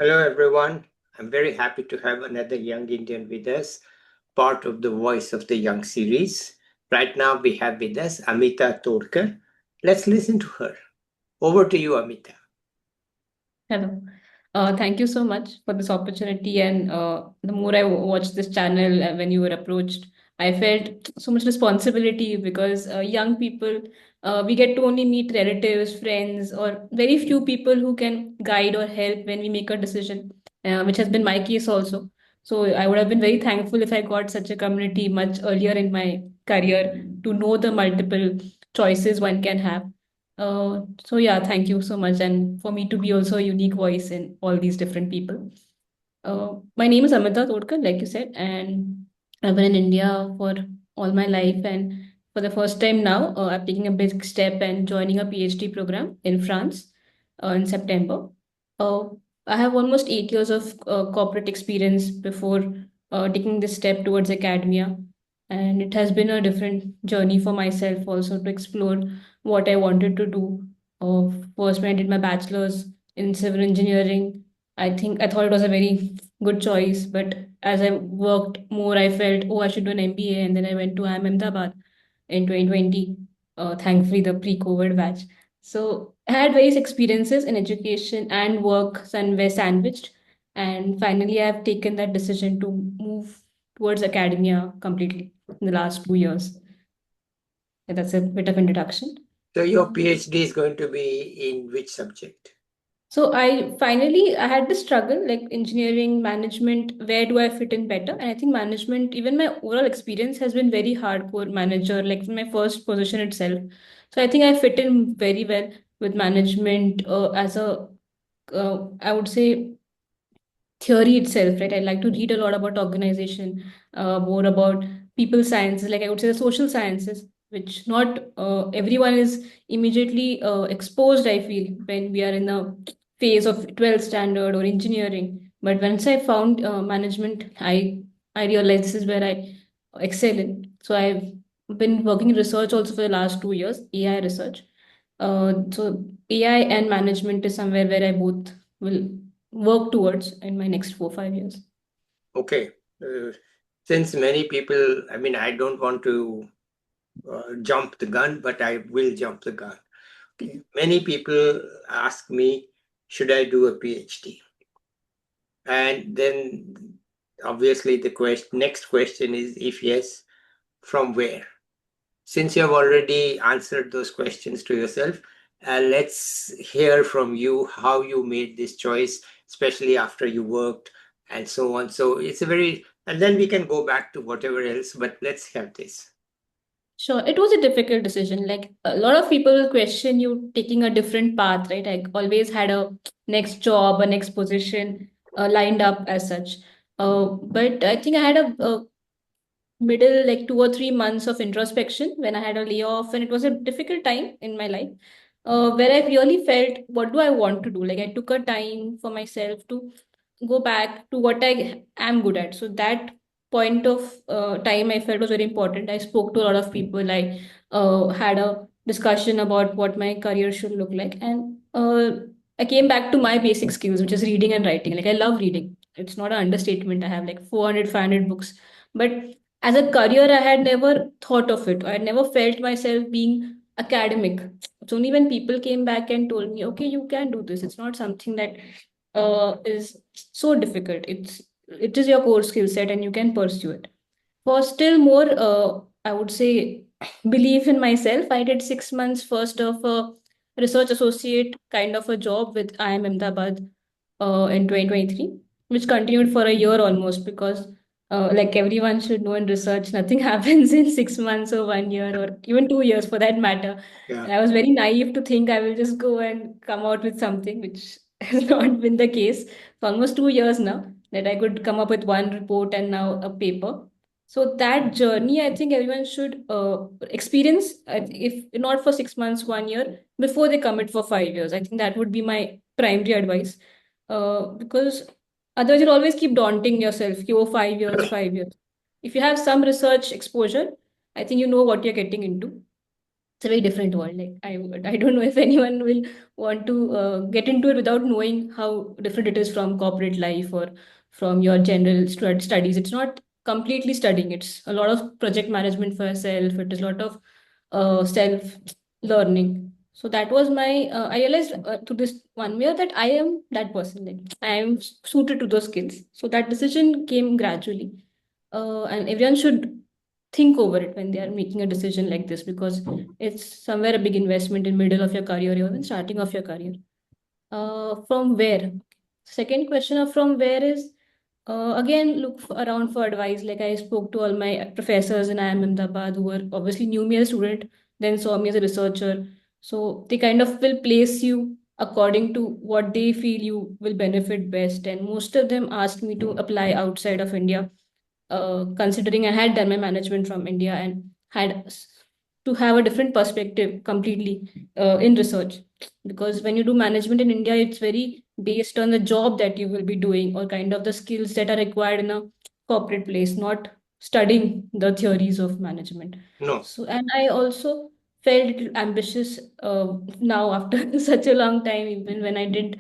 Hello, everyone. I'm very happy to have another young Indian with us, part of the Voice of the Young series. Right now, we have with us Amita Todkar. Let's listen to her. Over to you, Amita. Hello. Thank you so much for this opportunity. And the more I watched this channel when you were approached, I felt so much responsibility because young people, we get to only meet relatives, friends, or very few people who can guide or help when we make a decision, which has been my case also. So I would have been very thankful if I got such a community much earlier in my career to know the multiple choices one can have. So yeah, thank you so much, and for me to be also a unique voice in all these different people. My name is Amita Todkar, like you said, and I've been in India for all my life. And for the first time now, I'm taking a big step and joining a PhD program in France in September. Uh, I have almost 8 years of corporate experience before taking this step towards academia, and it has been a different journey for myself also to explore what I wanted to do. First, when I did my bachelor's in civil engineering, I thought it was a very good choice. But as I worked more, I felt, oh, I should do an MBA. And then I went to IIM Ahmedabad in 2020, thankfully, the pre COVID batch. So I had various experiences in education and work and were sandwiched. And finally, I've taken that decision to move towards academia completely in the last 2 years. Yeah, that's a bit of introduction. So, your PhD is going to be in which subject? So I had this struggle like engineering, management, where do I fit in better? And I think management, even my overall experience has been very hardcore manager, like from my first position itself. So I think I fit in very well with management as a I would say theory itself, right? I like to read a lot about organization, more about people sciences, like I would say the social sciences, which not everyone is immediately exposed, I feel, when we are in a phase of 12th standard or engineering. But once I found management, I realized this is where I excel in. So I've been working in research also for the last 2 years, AI research. So AI and management is somewhere where I both will work towards in my next 4 5 years. Okay. Uh, since many people, I don't want to jump the gun, but I will jump the gun. Okay. Many people ask me, should I do a PhD? And then obviously the next question is, if yes, from where? Since you have already answered those questions to yourself, let's hear from you how you made this choice, especially after you worked and so on. So it's a very, and then we can go back to whatever else, but let's have this. Sure, it was a difficult decision. Like a lot of people will question you taking a different path, right? I always had a next job, a next position lined up as such. But I think I had a middle, like 2 or 3 months of introspection when I had a layoff, and it was a difficult time in my life where I really felt, what do I want to do? Like I took a time for myself to go back to what I am good at. So that point of time I felt was very important. I spoke to a lot of people. I had a discussion about what my career should look like, and I came back to my basic skills, which is reading and writing. Like I love reading. It's not an understatement. I have like 400, 500 books, but as a career, I had never thought of it. I had never felt myself being academic. It's only when people came back and told me, okay, you can do this. It's not something that is so difficult. It is your core skill set and you can pursue it. For still more, I would say, belief in myself, I did 6 months first of a research associate kind of a job with IIM Ahmedabad in 2023, which continued for a year almost because, like everyone should know in research, nothing happens in 6 months or 1 year or even 2 years for that matter. Yeah. And I was very naive to think I will just go and come out with something, which has not been the case for almost 2 years now, that I could come up with one report and now a paper. So that journey, I think everyone should experience, if not for 6 months, 1 year, before they commit for 5 years. I think that would be my primary advice, because otherwise you'll always keep daunting yourself. Oh, 5 years, 5 years. If you have some research exposure, I think you know what you're getting into. It's a very different world. Like I don't know if anyone will want to get into it without knowing how different it is from corporate life or from your general studies. It's not completely studying. It's a lot of project management for yourself. It is a lot of self learning. So that was my. I realized to this one year that I am that person. Like I am suited to those skills. So that decision came gradually, and everyone should think over it when they are making a decision like this, because it's somewhere a big investment in middle of your career or even starting of your career. From where? Second question of from where is, again look around for advice. Like I spoke to all my professors in IIM Ahmedabad who were obviously knew me as a student, then saw me as a researcher. So they kind of will place you according to what they feel you will benefit best. And most of them asked me to apply outside of India, considering I had done my management from India and to have a different perspective completely in research. Because when you do management in India, it's very based on the job that you will be doing or kind of the skills that are required in a corporate place, not studying the theories of management. No. So, and I also felt ambitious now after such a long time, even when I didn't.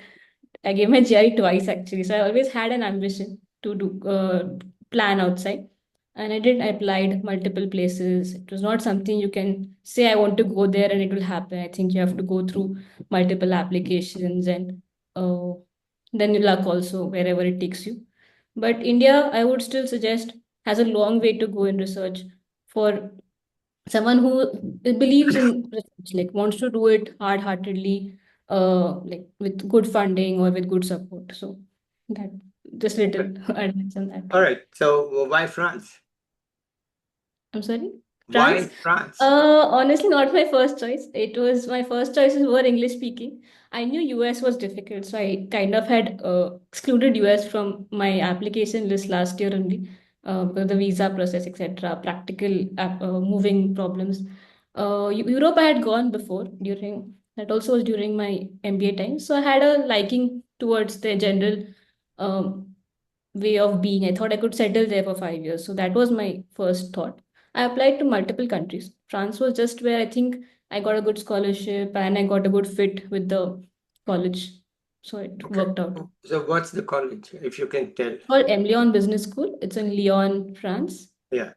I gave my GRE twice actually. So I always had an ambition to do plan outside. And I did. I applied multiple places. It was not something you can say I want to go there and it will happen. I think you have to go through multiple applications and uh, then your luck also wherever it takes you. But India, I would still suggest, has a long way to go in research for someone who believes in research, like wants to do it hard-heartedly, like with good funding or with good support. So that just little advice on that. All right. So why France? I'm sorry, France. Why France? Honestly, not my first choice. It was my first choices were English speaking. I knew US was difficult, so I kind of had excluded US from my application list last year only, because of the visa process, etc., practical moving problems. Europe I had gone before during that also was during my MBA time, so I had a liking towards the general um, way of being. I thought I could settle there for 5 years, so that was my first thought. I applied to multiple countries. France was just where I think I got a good scholarship and I got a good fit with the college. So it Okay. worked out. So what's the college, if you can tell? Called M. Lyon Business School. It's in Lyon, France. Yeah.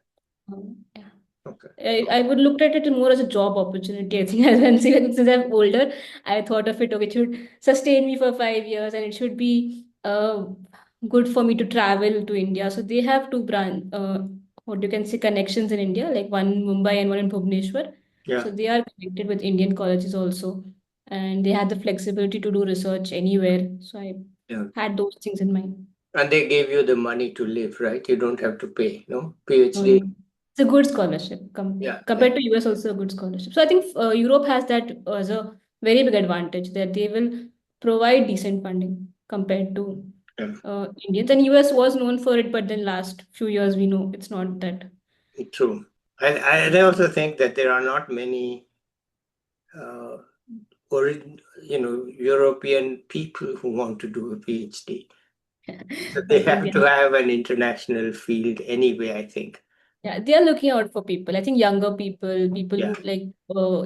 Yeah. Okay. I would look at it more as a job opportunity. I think as when since I'm older, I thought of it, okay, it should sustain me for 5 years and it should be good for me to travel to India. So they have two brand what you can say connections in India, like one in Mumbai and one in Bhubaneswar. Yeah. So they are connected with Indian colleges also. And they had the flexibility to do research anywhere. So I Yeah. had those things in mind. And they gave you the money to live, right? You don't have to pay, no? PhD. Mm. It's a good scholarship Yeah. Yeah. compared to US, also a good scholarship. So I think Europe has that as a very big advantage that they will provide decent funding compared to Yeah. Indians. And US was known for it, but then last few years we know it's not that. True. And I also think that there are not many uh, European people who want to do a PhD. So I they think have to have an international field anyway, I think. yeah, they are looking out for people. I think younger people, people Yeah. who like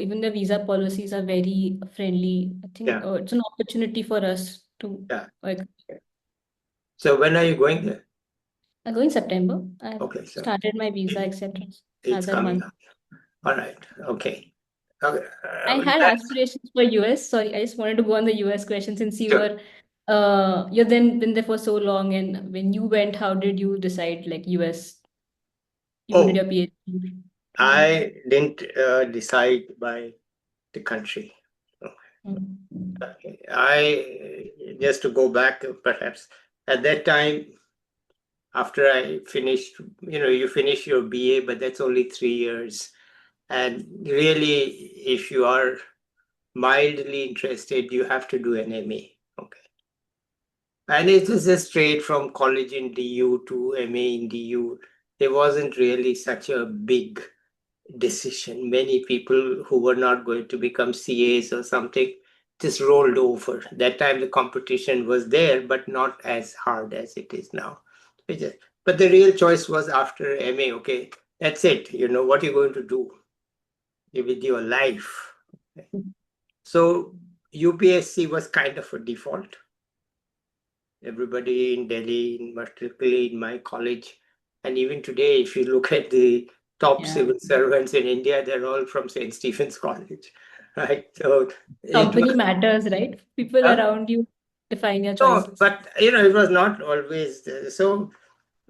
even the visa policies are very friendly. I think Yeah. it's an opportunity for us to Yeah. like. So when are you going there? I go in September. I've Okay. So started my visa it, acceptance it's another coming month. up. All right. Okay. Okay. I had That's aspirations for US. Sorry, I just wanted to go on the US question since you sure. were you've then been there for so long, and when you went, how did you decide like US? You did Oh, your PhD. Mm. I didn't decide by the country. Mm. I just to go back, perhaps at that time, after I finished, you finish your BA, but that's only 3 years. And really, if you are mildly interested, you have to do an MA. Okay. And it was just straight from college in DU to MA in DU. There wasn't really such a big decision. Many people who were not going to become CAs or something just rolled over. That time the competition was there, but not as hard as it is now. But the real choice was after MA, okay, that's it. What are you going to do? with your life. So UPSC was kind of a default. Everybody in Delhi, particularly in my college, and even today, if you look at the top Yeah. civil servants in India, they're all from St. Stephen's College, right? So it Company was, matters, right? People huh? around you define your No, choices. but it was not always so.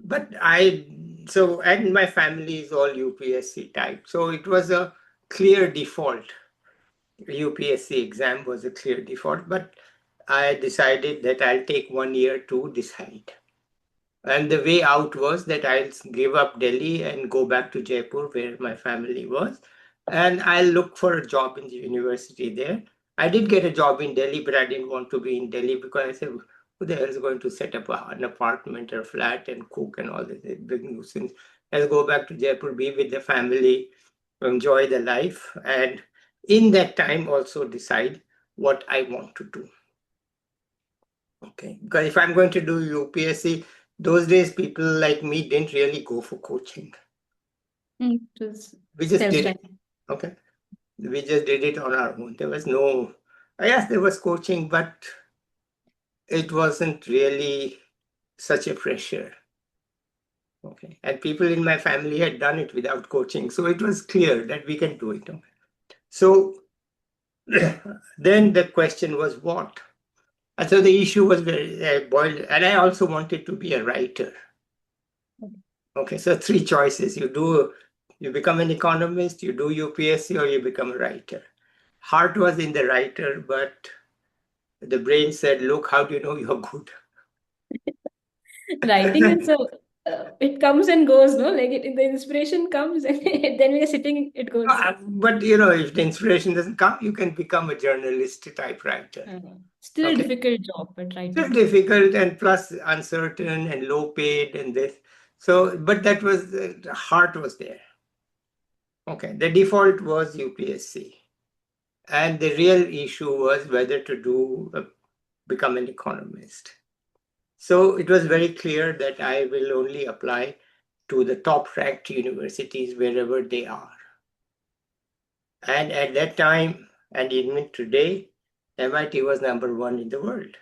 But and my family is all UPSC type, so it was a clear default. UPSC exam was a clear default, but I decided that I'll take 1 year to decide. And the way out was that I'll give up Delhi and go back to Jaipur where my family was. And I'll look for a job in the university there. I did get a job in Delhi, but I didn't want to be in Delhi because I said, who the hell is going to set up an apartment or flat and cook and all this big nuisance? I'll go back to Jaipur, be with the family, enjoy the life. And in that time, also decide what I want to do. Okay. Because if I'm going to do UPSC, those days people like me didn't really go for coaching. Just We just did it. self-study. Okay. We just did it on our own. There was no, yes, there was coaching, but it wasn't really such a pressure. Okay. And people in my family had done it without coaching. So it was clear that we can do it. Okay. So then the question was what? And so the issue was very boiled. And I also wanted to be a writer. Okay, so three choices. You become an economist, you do UPSC, or you become a writer. Heart was in the writer, but the brain said, look, how do you know you're good? Writing is so it comes and goes, no? Like the inspiration comes and then when you're sitting, it goes. But if the inspiration doesn't come, you can become a journalist type writer. Still a Okay. difficult job, but Still writing. difficult and plus uncertain and low paid and this. So, but that was the heart was there. Okay. The default was UPSC. And the real issue was whether to become an economist. So it was very clear that I will only apply to the top ranked universities wherever they are. And at that time, and even today, MIT was number one in the world.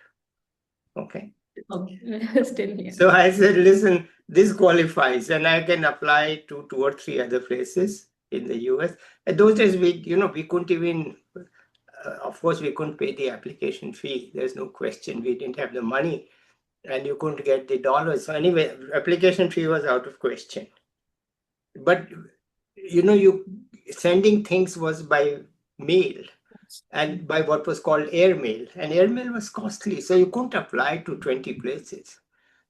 Okay. Okay. Still, yeah. So I said, listen, this qualifies, and I can apply to two or three other places in the US. At those days, we couldn't even, of course, we couldn't pay the application fee. There's no question. We didn't have the money and you couldn't get the dollars. So anyway, application fee was out of question. But you sending things was by mail and by what was called airmail, and airmail was costly, so you couldn't apply to 20 places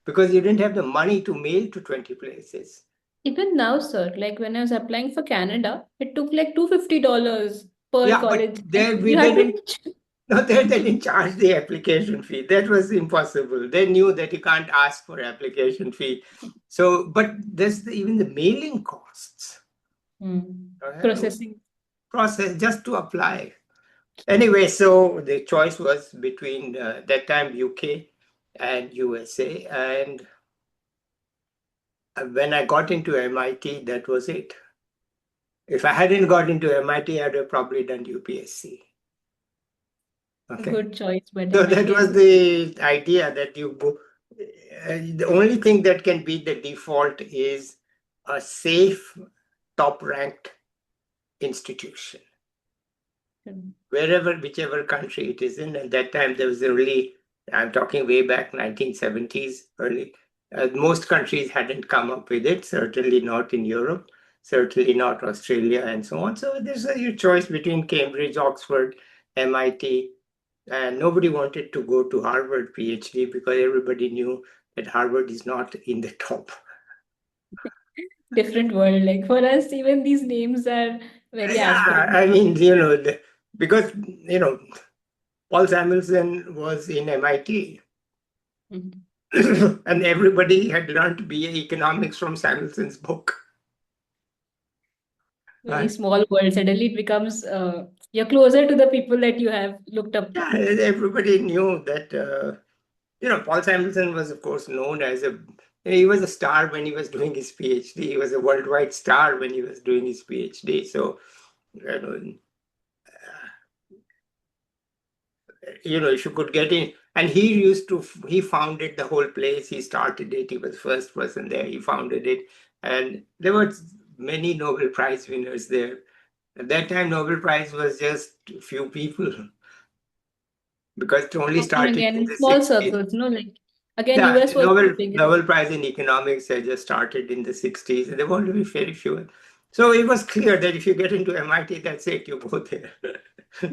because you didn't have the money to mail to 20 places. Even now, sir, like when I was applying for Canada, it took like $250 per Yeah, but college, and there we you they had to didn't. No, they didn't charge the application fee. That was impossible. They knew that you can't ask for application fee. So, but there's even the mailing costs. processing. Process just to apply. Anyway, so the choice was between that time UK and USA. And when I got into MIT, that was it. If I hadn't got into MIT, I'd have probably done UPSC. A Okay. good choice, but So that MIT, I was think. the idea that the only thing that can be the default is a safe, top ranked institution. Wherever, whichever country it is in. At that time, there was only, I'm talking way back 1970s, early. Most countries hadn't come up with it, certainly not in Europe, certainly not Australia, and so on. So there's a choice between Cambridge, Oxford, MIT, and nobody wanted to go to Harvard PhD because everybody knew that Harvard is not in the top. Different world. Like for us, even these names are very as per. Yeah, I mean, because, Paul Samuelson was in MIT. Mhm. And everybody had learned BA economics from Samuelson's book. Very Right? small world. Suddenly it becomes you're closer to the people that you have looked up to. Yeah, everybody knew that, Paul Samuelson was, of course, known as he was a star when he was doing his PhD. He was a worldwide star when he was doing his PhD. So You know, if you could get in. And he founded the whole place. He started it. He was the first person there. He founded it. And there were many Nobel Prize winners there. At that time, Nobel Prize was just a few people because it only Often started again in in the small 60s. circles, like again, Yeah, US was the biggest. Nobel Prize in economics had just started in the 60s, and there were only very few. So it was clear that if you get into MIT, that's it, you go there.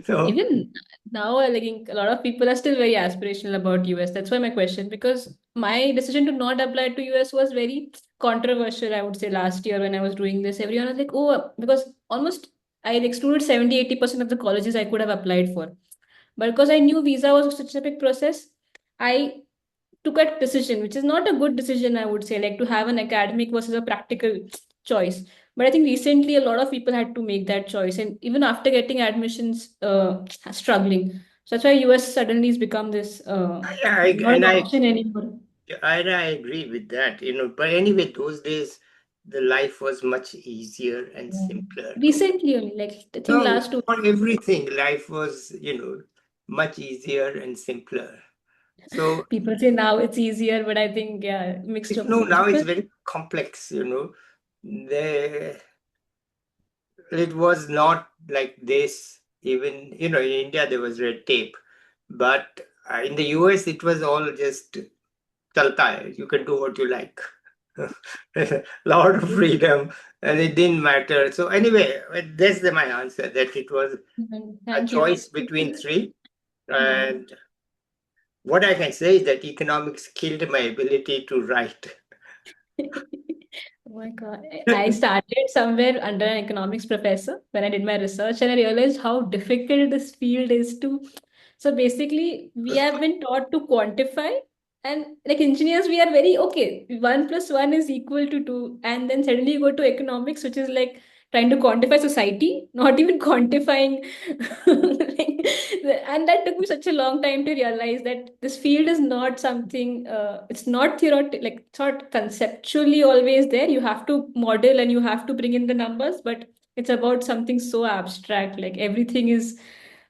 So Even now, I think a lot of people are still very aspirational about US. That's why my question, because my decision to not apply to US was very controversial, I would say, last year when I was doing this. Everyone was like, oh, because almost I excluded 70-80% of the colleges I could have applied for. But because I knew visa was such a big process, I took a decision, which is not a good decision, I would say, like to have an academic versus a practical choice. But I think recently a lot of people had to make that choice, and even after getting admissions, struggling. So that's why US suddenly has become this yeah, not an option anymore. I agree with that. But anyway, those days the life was much easier and Yeah. simpler. Recently only, like I think No, last 2 for everything, life was, much easier and simpler. So people say now it's easier, but I think yeah, mixed no, opinions now it's because very complex. There, it was not like this. Even, in India, there was red tape. But in the US, it was all just chalta hai. You can do what you like. Lot of freedom, and it didn't matter. So anyway, that's my answer, that it was a thank you. choice between three. Yeah. And what I can say is that economics killed my ability to write. Oh my God. I started somewhere under an economics professor when I did my research, and I realized how difficult this field is to. So basically, we have been taught to quantify, and like engineers, we are very okay. One plus one is equal to two, and then suddenly you go to economics, which is like trying to quantify society, not even quantifying. And that took me such a long time to realize that this field is not something. It's not theoretical, like it's not conceptually always there. You have to model and you have to bring in the numbers, but it's about something so abstract. Like everything is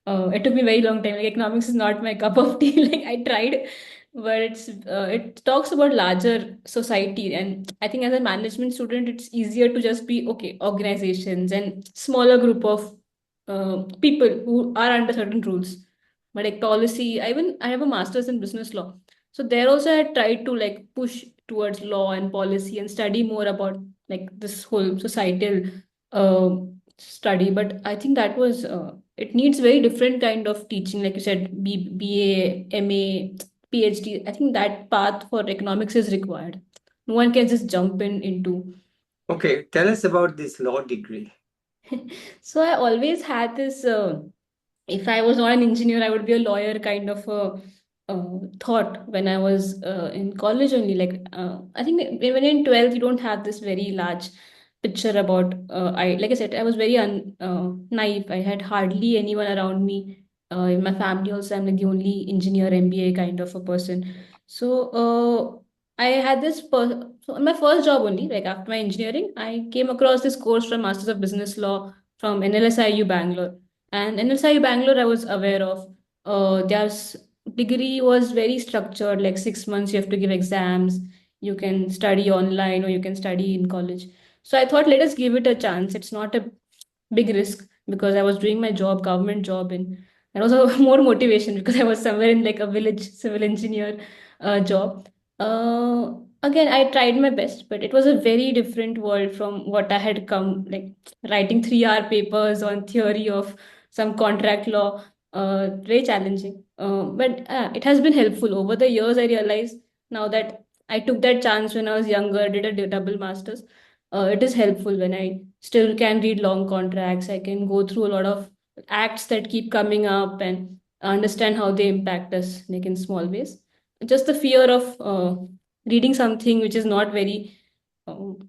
it took me a very long time. Like economics is not my cup of tea. Like I tried, but it talks about larger society, and I think as a management student, it's easier to just be okay organizations and smaller group of people who are under certain rules. But like policy, I have a master's in business law, so there also I tried to like push towards law and policy and study more about like this whole societal uh, study. But I think that was it needs very different kind of teaching, like you said, BA, MA, PhD. I think that path for economics is required. No one can just jump into. Okay, tell us about this law degree. So I always had this. If I was not an engineer, I would be a lawyer kind of a thought when I was in college only. Like I think when you're in 12th, you don't have this very large picture about. I like I said, I was very naive. I had hardly anyone around me. In my family also, I'm like the only engineer, MBA kind of a person. So I had this. So in my first job only, like after my engineering, I came across this course from Masters of Business Law from NLSIU Bangalore. And NSI Bangalore, I was aware of. Their degree was very structured, like 6 months you have to give exams. You can study online or you can study in college. So I thought, let us give it a chance. It's not a big risk because I was doing my job, government job, and also more motivation because I was somewhere in like a village civil engineer job. Again, I tried my best, but it was a very different world from what I had come, like writing 3 hour papers on theory of some contract law. Very challenging. But it has been helpful. Over the years, I realized now that I took that chance when I was younger, did a double master's. It is helpful when I still can read long contracts. I can go through a lot of acts that keep coming up and understand how they impact us, like in small ways. Just the fear of reading something which is not very um,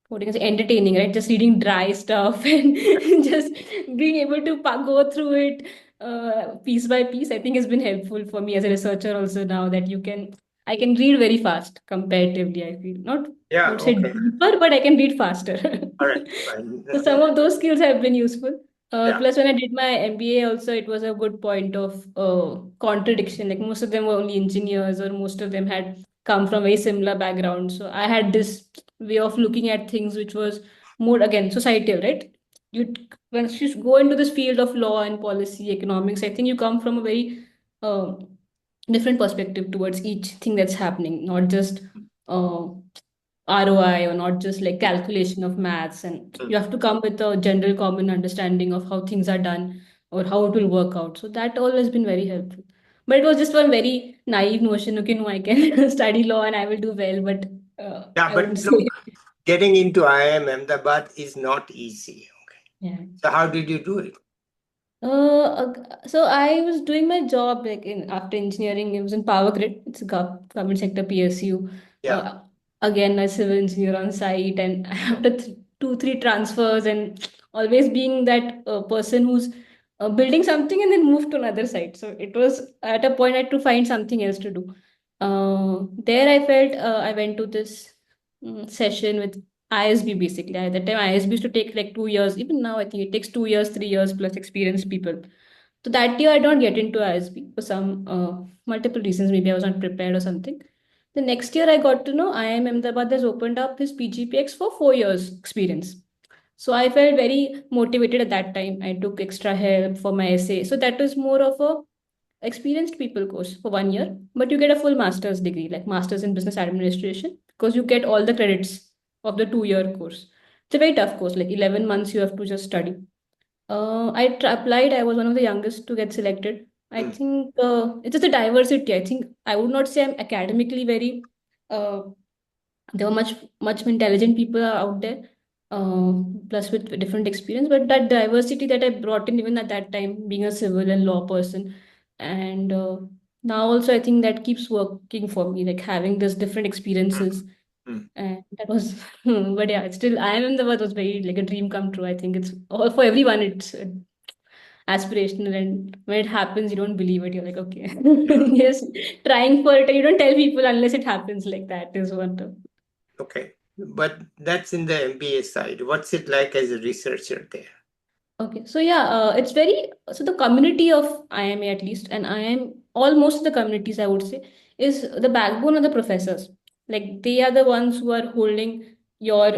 what you can say entertaining, right? Just reading dry stuff and just being able to go through it piece by piece. I think has been helpful for me as a researcher also now that I can read very fast comparatively. I feel not Yeah, would say okay. deeper, but I can read faster. All right, fine. So some of those skills have been useful. Yeah, Plus, when I did my MBA, also it was a good point of contradiction. Like most of them were only engineers, or most of them had come from very similar backgrounds. So I had this way of looking at things, which was more again societal, right? You Once you go into this field of law and policy, economics, I think you come from a very uh, different perspective towards each thing that's happening, not just uh, ROI, or not just like calculation of maths. And mm, you have to come with a general common understanding of how things are done or how it will work out. So that always been very helpful. But it was just one very naive notion. Okay, no, I can study law and I will do well, but yeah. I But wouldn't look, say. getting into IIM Ahmedabad is not easy. Okay. Yeah. So how did you do it? So I was doing my job like in after engineering. It was in power grid. It's a government sector PSU. Yeah. Uh, Again, a civil engineer on site, and after two, three transfers, and always being that person who's building something and then move to another site. So it was at a point I had to find something else to do. There I felt I went to this session with ISB basically. At that time, ISB used to take like 2 years. Even now, I think it takes 2 years, 3 years plus experienced people. So that year, I don't get into ISB for some multiple reasons. Maybe I was not prepared or something. The next year, I got to know IIM Ahmedabad has opened up his PGPX for 4 years experience. So I felt very motivated at that time. I took extra help for my essay. So that was more of a experienced people course for 1 year, but you get a full master's degree, like master's in business administration, because you get all the credits of the 2 year course. It's a very tough course, like 11 months you have to just study. Applied. I was one of the youngest to get selected. I Mm, think it's just a diversity. I think I would not say I'm academically very uh, there were much intelligent people are out there, uh, plus with different experience, but that diversity that I brought in even at that time, being a civil and law person, and now also I think that keeps working for me, like having this different mm, experiences. mm. And that was but yeah, it's still I am in the world was very like a dream come true. I think it's all for everyone. It's aspirational, and when it happens you don't believe it. You're like, okay, yes, trying for it, and you don't tell people unless it happens. Like that is what. Okay. But that's in the MBA side. What's it like as a researcher there? Okay, so yeah, it's very so the community of IMA at least, and IM almost the communities I would say is the backbone of the professors. Like they are the ones who are holding your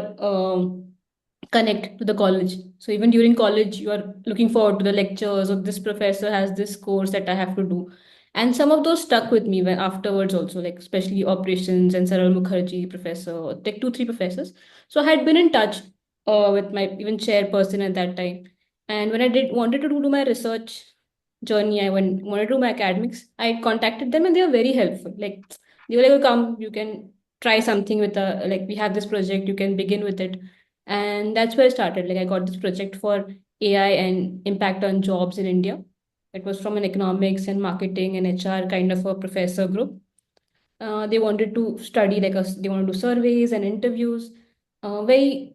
connect to the college. So even during college, you are looking forward to the lectures, or this professor has this course that I have to do. And some of those stuck with me when afterwards also, like especially operations and Saral Mukherjee professor, like two, three professors. So I had been in touch with my even chairperson at that time. And when I did wanted to do my research journey, wanted to do my academics, I contacted them and they were very helpful. Like they were like, "Oh, come, you can try something with a like we have this project, you can begin with it." And that's where I started. Like I got this project for AI and impact on jobs in India. It was from an economics and marketing and HR kind of a professor group. They wanted to study like us. They want to do surveys and interviews. Very,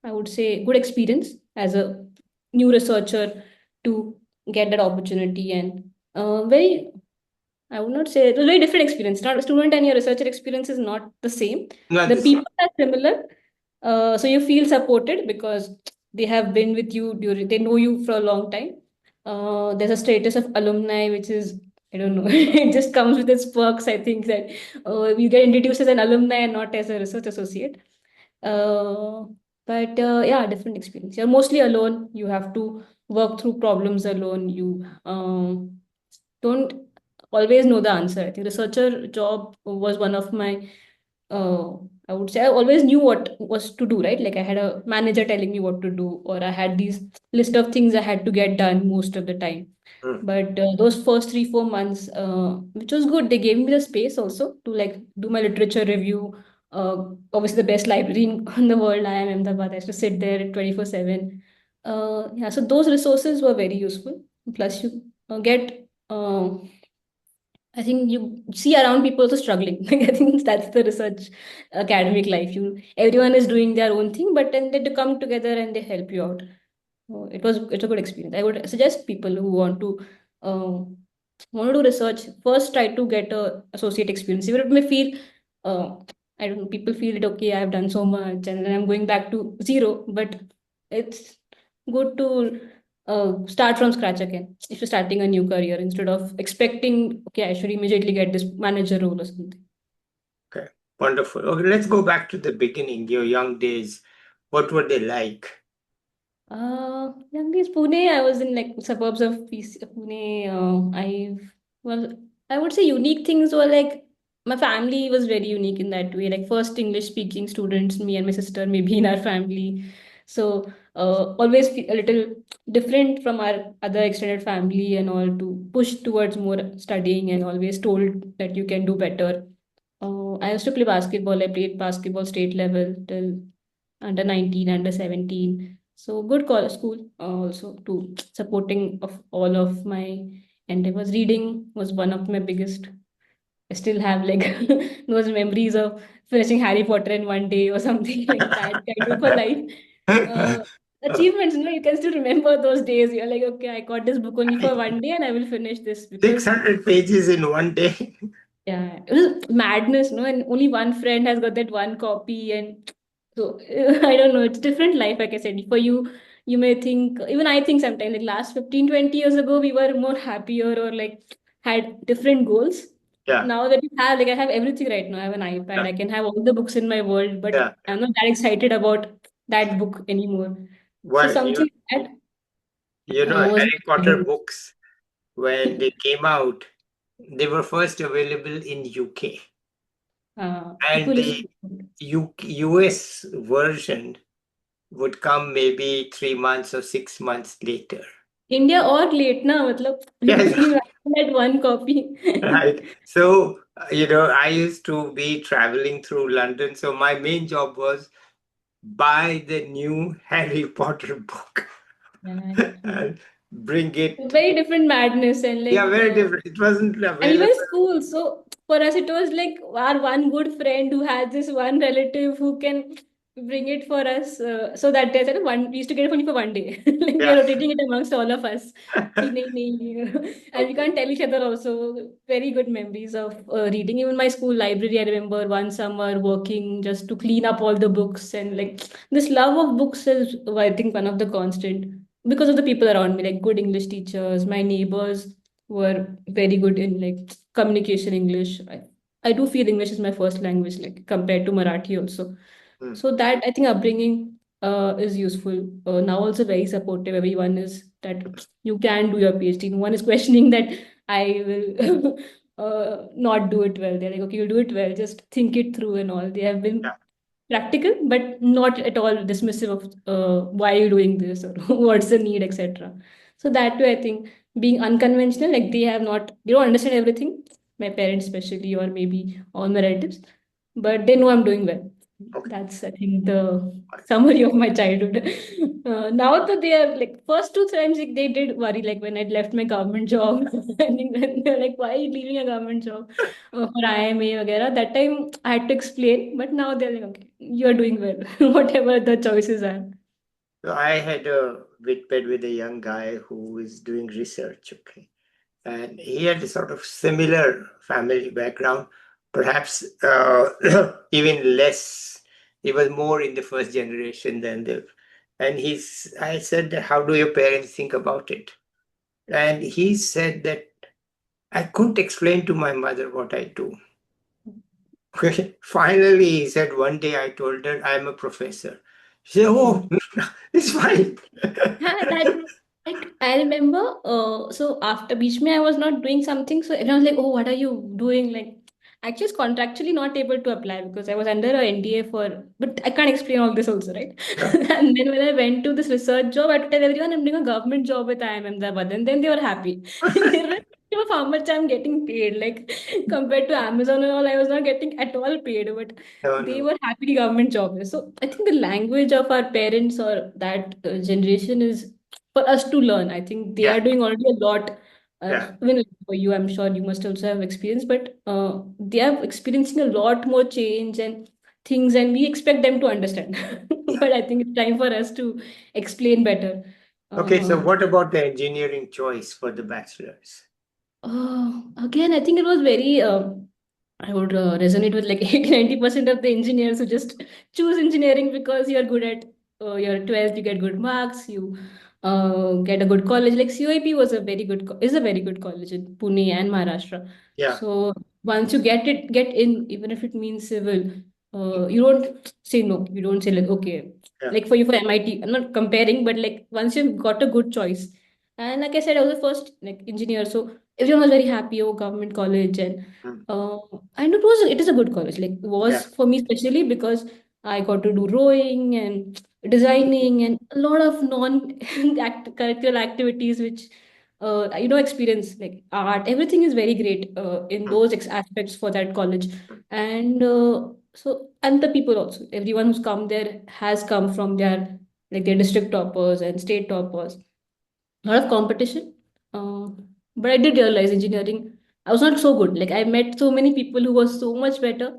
I would say, good experience as a new researcher to get that opportunity, and very, I would not say it was a very different experience. Not a student and your researcher experience is not the same. Not The the same. people are similar, so you feel supported because they have been with you during. They know you for a long time. There's a status of alumni, which is I don't know. It just comes with its perks. I think that you get introduced as an alumni and not as a research associate. Uh, but yeah, different experience. You're mostly alone. You have to work through problems alone. You don't always know the answer. I think researcher job was one of my uh, I would say I always knew what was to do, right? Like I had a manager telling me what to do, or I had these list of things I had to get done most of the time. Mm, But those first 3 4 months, which was good, they gave me the space also to like do my literature review. Obviously, the best library in the world. I am Ahmedabad. I used to sit there 24/7. Yeah, so those resources were very useful. Plus, you get I think you see around people also struggling. Like, I think that's the research academic life. Everyone is doing their own thing, but then they do come together and they help you out. So it's a good experience. I would suggest people who want to do research first try to get a associate experience. Even if it may feel I don't know, people feel it okay, I've done so much and then I'm going back to zero, but it's good to start from scratch again if you're starting a new career instead of expecting, okay, I should immediately get this manager role or something. Okay, wonderful. Okay, let's go back to the beginning, your young days. What were they like? Young days, Pune, I was in like suburbs of Pune. Well, I would say unique things were like my family was very unique in that way. Like first English speaking students, me and my sister, maybe in our family. So always feel a little different from our other extended family and all to push towards more studying and always told that you can do better. I used to play basketball. I played basketball state level till under 19, under 17. So good college school also to supporting of all of my endeavors. Reading was one of my biggest. I still have like those memories of finishing Harry Potter in one day or something like that kind of a life. Uh, Achievements, you can still remember those days. You're like, okay, I got this book only for one day and I will finish this because 600 pages in one day. yeah, it was madness, no? And only one friend has got that one copy, and so I don't know. It's different life, like I said. For you, you may think, even I think sometimes, like last 15, 20 years ago, we were more happier or like had different goals. Yeah, Now that you have, like, I have everything right now. I have an iPad. yeah, I can have all the books in my world, but yeah. I'm not that excited about that book anymore. So Well, something that was Harry Potter books, when they came out, they were first available in UK. And people used the to. US version would come maybe 3 months or 6 months later. India or late na, मतलब Yes, you have that one copy. right. So, I used to be traveling through London. So my main job was buy the new Harry Potter book Yeah, and bring it. very different madness and Yeah, like very different. It wasn't and we were available. in school, so for us it was like our one good friend who has this one relative who can bring it for us. So that day, I said one we used to get it only for one day. Like we Yeah. are rotating it amongst all of us. कि नहीं, नहीं. And we Okay. can't tell each other also. Very good memories of reading. Even my school library, I remember one summer working just to clean up all the books and like this love of books is I think one of the constant because of the people around me, like good English teachers, my neighbors were very good in like communication English. I do feel English is my first language, like compared to Marathi also. Hmm. So that I think upbringing is useful. Now also very supportive. Everyone is that you can do your PhD. No one is questioning that I will not do it well. They're like, okay, you'll do it well. Just think it through and all. They have Yeah. been practical, but not at all dismissive of why are you doing this or what's the need, etc. So that way, I think being unconventional, like they don't understand everything, my parents especially, or maybe all my relatives, but they know I'm doing well. Okay. That's, I think, the summary of my childhood. Now that they are like first two times like, they did worry, like when I left my government job, I think they're like, why are you leaving a government job for IMA, वगैरह. That time I had to explain, but now they're like, okay, you're doing well, whatever the choices are. So I had a Vidped with a young guy who is doing research. Okay. And he had a sort of similar family background, perhaps even less. He was more in the first generation than the. And I said, how do your parents think about it? And he said that I couldn't explain to my mother what I do. Finally, he said, one day I told her I'm a professor. She said, oh, it's fine. Yeah, that like I remember. So after Beach Me, I was not doing something. So everyone was like, "Oh, what are you doing?" Like, actually, it's contractually not able to apply because I was under a NDA for. But I can't explain all this also, right? Yeah, And then when I went to this research job, I had to tell everyone I'm doing a government job with IIM Ahmedabad, and then they were happy. They were like, "Of how much I'm getting paid?" Like compared to Amazon and all, I was not getting at all paid, but no, they no. were happy government job. So I think the language of our parents or that generation is for us to learn. I think they Yeah, are doing already a lot. yeah, Even for you, I'm sure you must also have experience, but they are experiencing a lot more change and things, and we expect them to understand. yeah. But I think it's time for us to explain better. Okay, so Uh, what about the engineering choice for the bachelor's? Again, I think it was very. I would resonate with like 80-90% of the engineers who just choose engineering because you're good at your 12th, you get good marks, you get a good college. Like COIP was a very good is a very good college in Pune and Maharashtra. Yeah. So once you get in, even if it means civil, you don't say no. You don't say like okay, Yeah. like for you for MIT. I'm not comparing, but like once you've got a good choice, and like I said, I was the first like engineer, so everyone was very happy. Oh, government college, and Mm. uh, and it is a good college. Like it Yeah. was for me especially because I got to do rowing and designing and a lot of curricular activities which experience like art, everything is very great in Mm. those aspects for that college. And and the people also, everyone who's come there has come from their district toppers and state toppers, a lot of competition. Uh, but I did realize engineering, I was not so good. Like I met so many people who were so much better,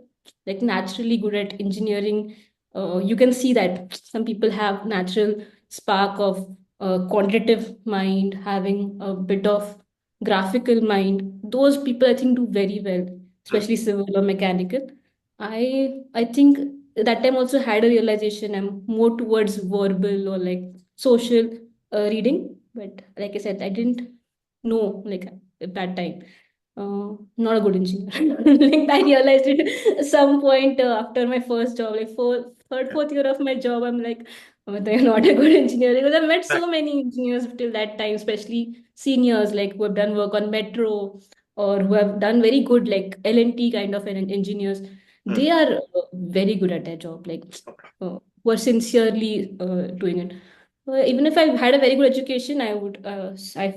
like naturally good at engineering. You can see that some people have natural spark of quantitative mind, having a bit of graphical mind. Those people I think do very well, Mm. especially civil or mechanical. I think that time also had a realization I'm more towards verbal or like social reading, but like I said, I didn't know like at that time. Not a good engineer. Like I realized it at some point after my first job, like third, Yeah. fourth year of my job, I'm like, oh, they're not a good engineer because I've met Right. so many engineers till that time, especially seniors like who have done work on metro or who have done very good like L&T kind of engineers. Mm. They are very good at their job, like Okay. who are sincerely doing it. Even if I had a very good education, I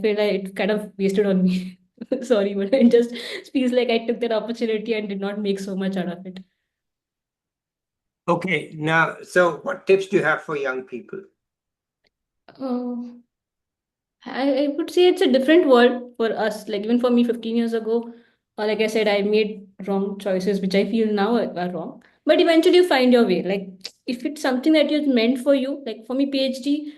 feel like it kind of wasted on me. Sorry, but it just feels like I took that opportunity and did not make so much out of it. Okay. Now, so what tips do you have for young people? Uh, I would say it's a different world for us. Like even for me, 15 years ago, like I said, I made wrong choices, which I feel now are wrong. But eventually, you find your way. Like if it's something that is meant for you, like for me, PhD,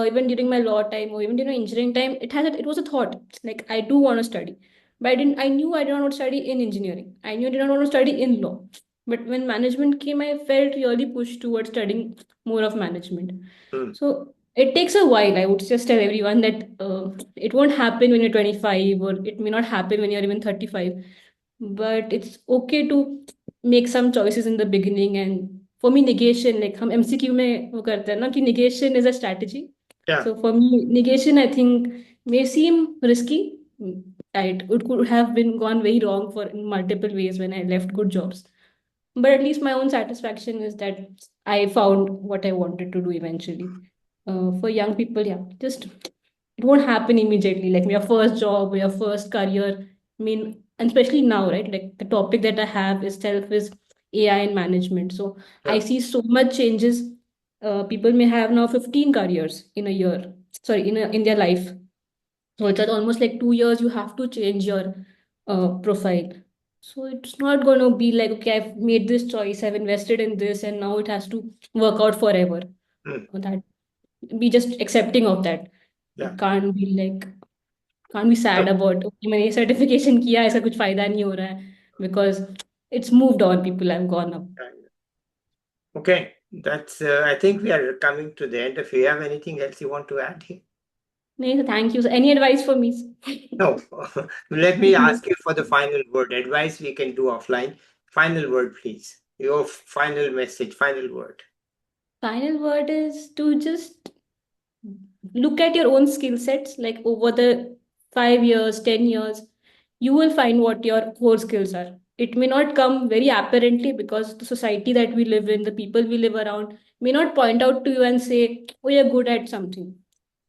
even during my law time or even during engineering time, it was a thought. Like I do want to study, but I didn't. I knew I did not want to study in engineering. I knew I did not want to study in law. But when management came, I felt really pushed towards studying more of management. Mm. So it takes a while. I would just tell everyone that it won't happen when you're 25 or it may not happen when you're even 35. But it's okay to make some choices in the beginning. And for me, negation, like हम MCQ में वो करते हैं ना कि negation is a strategy. Yeah. So for me, negation, I think may seem risky. It could have been gone very wrong for in multiple ways when I left good jobs. But at least my own satisfaction is that I found what I wanted to do eventually. For young people, yeah, just it won't happen immediately. Like your first job or your first career. I mean, and especially now, right? Like the topic that I have itself is AI and management. So I Yeah. see so much changes. People may have now 15 careers in a year. Sorry, in their life. So it's at almost like 2 years you have to change your profile. So it's not going to be like, okay, I've made this choice, I've invested in this, and now it has to work out forever. Mm. That be just accepting of that. Yeah. Can't be sad So, about okay, मैंने ये certification किया इसका कुछ फायदा नहीं हो रहा है because it's moved on. People have gone up. okay. That's, I think we are coming to the end. If you have anything else you want to add here? नहीं, so thank you. So any advice for me? No. Let me ask you for the final word. Advice we can do offline. Final word, please. Your final message, final word. Final word is to just look at your own skill sets like over the 5 years, 10 years. You will find what your core skills are. It may not come very apparently because the society that we live in, the people we live around, may not point out to you and say, oh, you're good at something,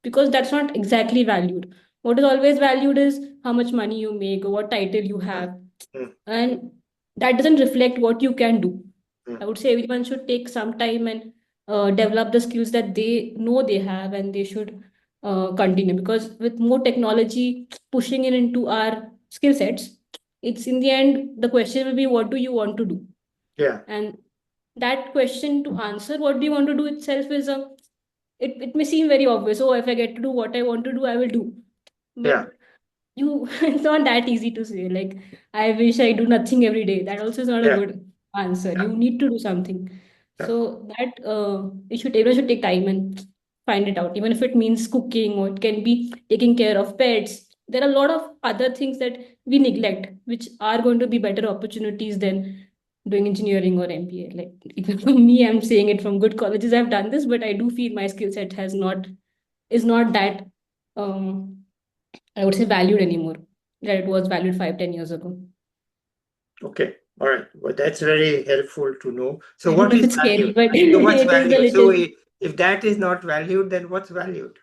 because that's not exactly valued. What is always valued is how much money you make or what title you Mm. have, Mm. and that doesn't reflect what you can do. Mm. I would say everyone should take some time and develop the skills that they know they have, and they should continue, because with more technology pushing in into our skill sets, it's in the end the question will be what do you want to do. Yeah. And that question to answer what do you want to do itself is it may seem very obvious. Oh, if I get to do what I want to do, I will do. Yeah. But you it's not that easy to say like I wish I do nothing every day. That also is not a Yeah. good answer. Yeah. You need to do something. Yeah. So that everyone should take time and find it out, even if it means cooking or it can be taking care of pets. There are a lot of other things that we neglect, which are going to be better opportunities than doing engineering or MBA. Like even for me, I'm saying it from good colleges, I've done this, but I do feel my skill set is not that I would say valued anymore that it was valued 5, 10 years ago. Okay. All right. Well, that's very helpful to know. So I don't what know if is it's scary, valued? but So what's it is a valued? So little. if that is not valued, then what's valued?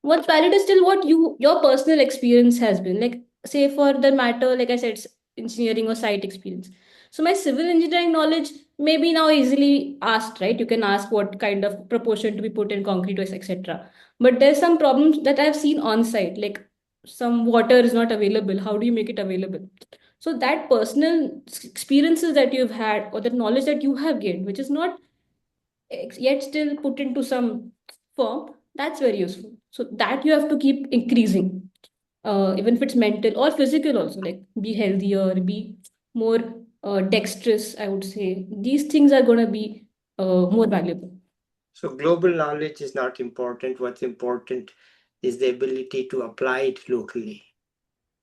What's valid is still what your personal experience has been. Like, say for the matter, like I said, engineering or site experience. So my civil engineering knowledge may be now easily asked, right? You can ask what kind of proportion to be put in concrete waste, etc. But there's some problems that I've seen on site, like some water is not available. How do you make it available? So that personal experiences that you've had or the knowledge that you have gained, which is not yet still put into some form, that's very useful. So that you have to keep increasing, even if it's mental or physical also, like be healthier, be more dexterous, I would say. These things are going to be more valuable. So global knowledge is not important. What's important is the ability to apply it locally.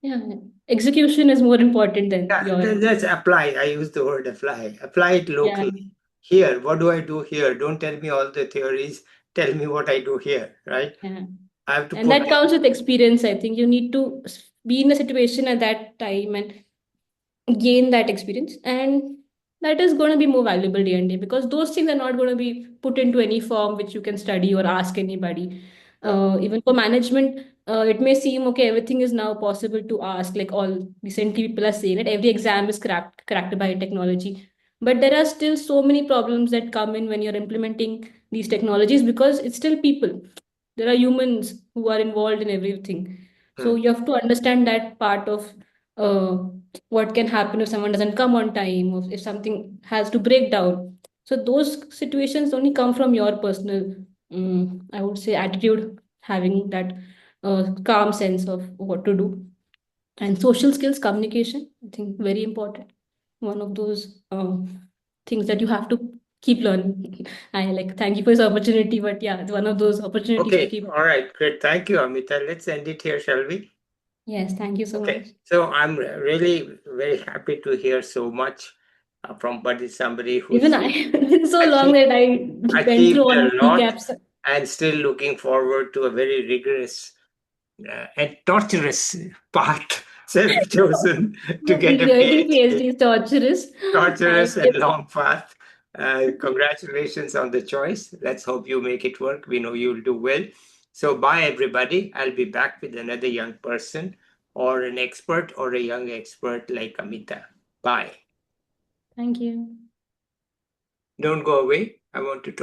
Yeah, yeah. Execution is more important than Yeah, your. let's apply. I use the word apply. Apply it Yeah, locally. Here, what do I do here? Don't tell me all the theories. Tell me what I do here, right? yeah. I have to And put that that. comes with experience. I think you need to be in a situation at that time and gain that experience, and that is going to be more valuable day and day, because those things are not going to be put into any form which you can study or ask anybody. Yeah. Even for management, it may seem okay, everything is now possible to ask, like all recently people are saying that every exam is cracked by technology, but there are still so many problems that come in when you're implementing these technologies, because it's still people, there are humans who are involved in everything. So Hmm. you have to understand that part of uh, what can happen if someone doesn't come on time, or if something has to break down. So those situations only come from your personal, I would say, attitude, having that calm sense of what to do. And social skills, communication, I think very important. One of those things that you have to keep learning. I like thank you for this opportunity, but yeah, it's one of those opportunities to Okay. keep. All right. Great. Thank you, Amita. Let's end it here, shall we? Yes, thank you so Okay. much. So I'm really very happy to hear so much from somebody Even who's I, it's been so long achieved that I went through achieved all a the lot recaps. and still looking forward to a very rigorous and torturous path self-chosen to get a Getting PhD. PhD is torturous. I Torturous and kept, long path. Congratulations on the choice. Let's hope you make it work. We know you'll do well. So, bye, everybody. I'll be back with another young person or an expert or a young expert like Amita. Bye. thank you. Don't go away. I want to talk.